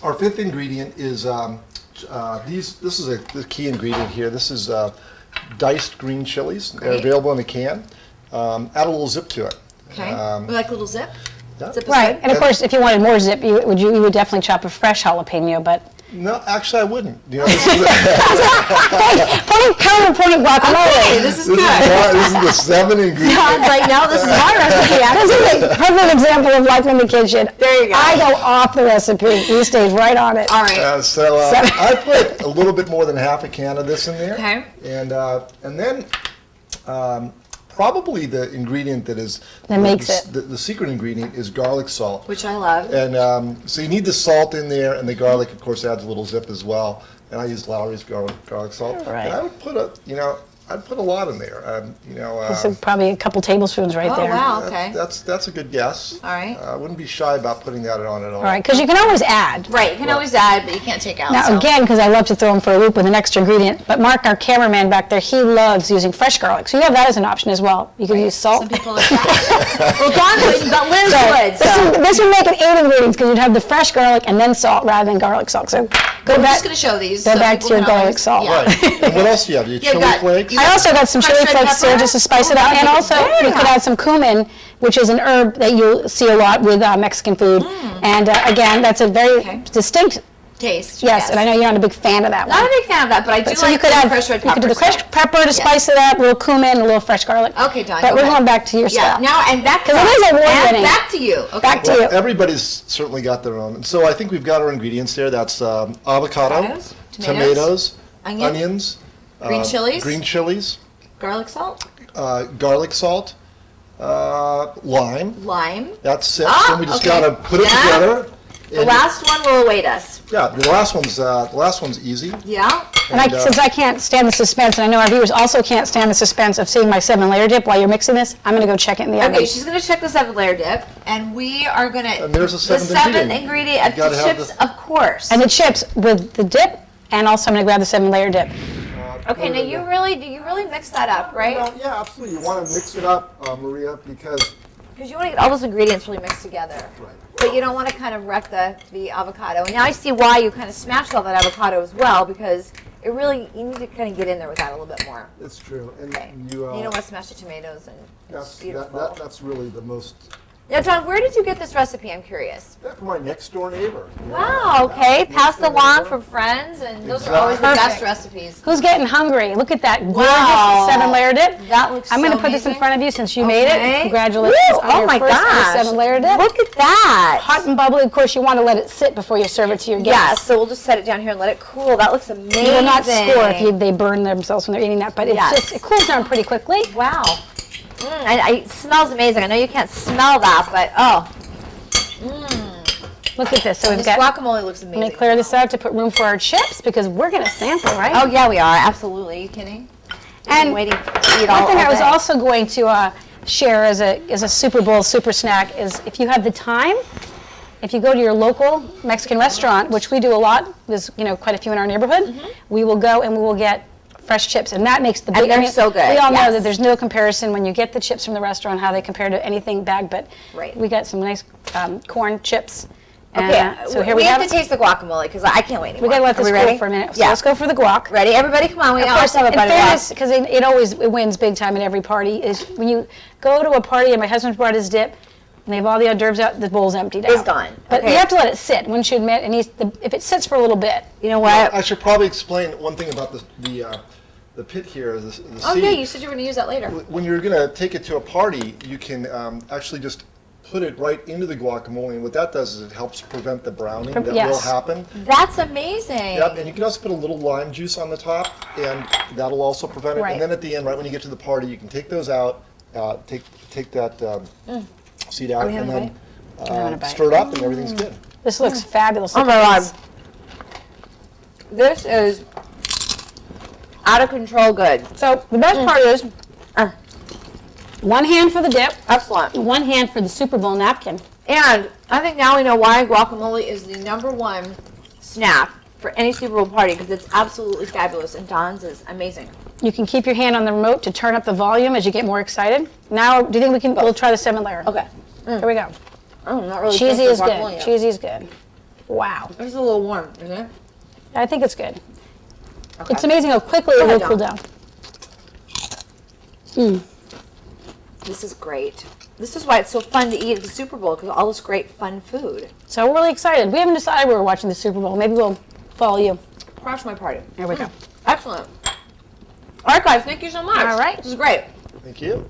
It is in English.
Our fifth ingredient is this is the key ingredient here. This is diced green chilies. They're Great. available in a can. Add a little zip to it. Okay. We like a little zip. Yeah. Zip is Right, good. and of course, if you wanted more zip, you would definitely chop a fresh jalapeno, but No, actually, I wouldn't. You know, this is counterpoint guacamole. Hey, this is good. this is the 7 ingredients. John's like, no, this is my recipe. This is a perfect example of life in the kitchen. There you go. I go off the recipe. He stays right on it. All right. I put a little bit more than half a can of this in there. Okay. And then probably the ingredient that is That makes it. The secret ingredient is garlic salt. Which I love. And so you need the salt in there, and the garlic, of course, adds a little zip as well. And I use Lowry's garlic salt. Right. And I would put I'd put a lot in there. This is probably a couple tablespoons right Oh, there. wow. Okay. That's a good guess. All right. I wouldn't be shy about putting that on at all. All right, because you can always add. Right. You can always add, but you can't take out. Now, so. again, because I love to throw him for a loop with an extra ingredient, but Mark, our cameraman back there, he loves using fresh garlic. So you have that as an option as well. You can use salt. Some people like that. Well, John wouldn't, but Liz would. So. This would make it 8 ingredients because you'd have the fresh garlic and then salt rather than garlic salt. So go We're back. just going to show these. Go so back people to your can garlic always- salt. Yeah. Right. And what else do you have? You have Yeah, chili got- flakes? I also got some chili Crushed red flakes there pepper? just to spice it Oh, up. And that's also, good. you could add some cumin, which is an herb that you'll see a lot with Mexican food. And again, that's a very Okay. distinct, Taste. yes, and I know you're not a big fan of that one. Not a big fan of that, but I do So you like could the add, crushed red you pepper. could do the crushed pepper to spice it up, a little cumin, a little fresh garlic. Okay, Don, But go we're ahead. going back to your Yeah. stuff. Now and back to 'Cause it is award-winning. and back to you. Okay. Back to Well, you. everybody's certainly got their own. And so I think we've got our ingredients there. That's avocado, Avocados, tomatoes, onion, onions, green chilies, green chilies, garlic salt, garlic salt, lime. lime. That's 6. Ah, and we just okay. gotta put it Yeah. together. The And- last one will await us. Yeah, the last one's easy. Yeah. And since I can't stand the suspense, and I know our viewers also can't stand the suspense of seeing my 7-layer dip while you're mixing this, I'm going to go check it in the oven. Okay, she's gonna check the 7-layer dip, and we are gonna. And there's a seventh the seventh ingredient. ingredient. You gotta The have chips, the- of course. And the chips with the dip, and also I'm going to grab the 7-layer dip. Okay, now do you really mix that up, right? Yeah, absolutely. You want to mix it up, Maria, because Because you want to get all those ingredients really mixed together. Right. But you don't want to kind of wreck the avocado. And now I see why you kind of smashed all that avocado as well, because it really, you need to kind of get in there with that a little bit more. it's true. And Okay. you don't want to smash the tomatoes, and it's that's, beautiful. that's really the most. Now, John, where did you get this recipe? I'm curious. That from my next door neighbor. Wow, okay. Passed along from friends, and those are always the best recipes. Who's getting hungry? Look at that gorgeous Wow. 7-layer dip. That looks I'm going so to put this in amazing. front of you since you made Okay. it. Congratulations Woo! on Oh your my first gosh. 7-layer dip. Look at that. Hot and bubbly. Of course, you want to let it sit before you serve it to your Yes, guests. so we'll just set it down here and let it cool. That looks amazing. You will not score if they burn themselves when they're eating that, but it's Yes. just, it cools down pretty quickly. Wow. It smells amazing. I know you can't smell that, but oh. Look at this. So we've This got, guacamole looks let amazing. me clear this out to put room for our chips because we're going to sample, right? Oh, yeah, we are. Absolutely. Are you kidding? And I'm waiting to eat all one thing I was day. also going to share as a Super Bowl super snack is if you have the time, if you go to your local Mexican restaurant, which we do a lot, there's quite a few in our neighborhood, we will go and we will get fresh chips, and that makes the big. And they're so good, We all know yes. that there's no comparison when you get the chips from the restaurant how they compare to anything bagged, but Right. we got some nice corn chips. And, Okay, so here we we have have to taste the guacamole because I can't wait anymore. We got to let Are this we cool ready? for a minute. So Yeah. let's go for the guac. Ready? Everybody, come on. We Of always course, have a in butter fairness, because it always wins big time at every party, is when you go to a party and my husband's brought his dip, and they have all the hors d'oeuvres out, the bowl's emptied out. It's gone. But Okay. you have to let it sit, wouldn't you admit? And if it sits for a little bit, You know what? I should probably explain one thing about the pit here, the Oh, seed. yeah, you said you were going to use that later. When you're going to take it to a party, you can actually just put it right into the guacamole, and what that does is it helps prevent the browning that will Yes. happen. That's amazing. Yep, and you can also put a little lime juice on the top, and that'll also prevent it. Right. And then at the end, right when you get to the party, you can take those out, take that seed out, we and having a then bite? stir it up, and everything's good. this looks fabulous. Oh Look my at God. this. This is out of control good. So the best part is, one hand for the dip, Excellent. one hand for the Super Bowl napkin. And I think now we know why guacamole is the #1 snack for any Super Bowl party because it's absolutely fabulous, and Don's is amazing. You can keep your hand on the remote to turn up the volume as you get more excited. Now, do you think we'll try the 7-layer? Okay. Here we go. Oh, not really. Cheesy tasting is guacamole good. yet. Cheesy is good. Wow. This is a little warm, isn't it? I think it's good. Okay. It's amazing how quickly it ahead, will cool down. This is great. This is why it's so fun to eat at the Super Bowl, because all this great fun food. So we're really excited. We haven't decided we were watching the Super Bowl. Maybe we'll follow you. Crash my party. There we go. Excellent. All right, guys, thank you so much. All right. This is great. Thank you.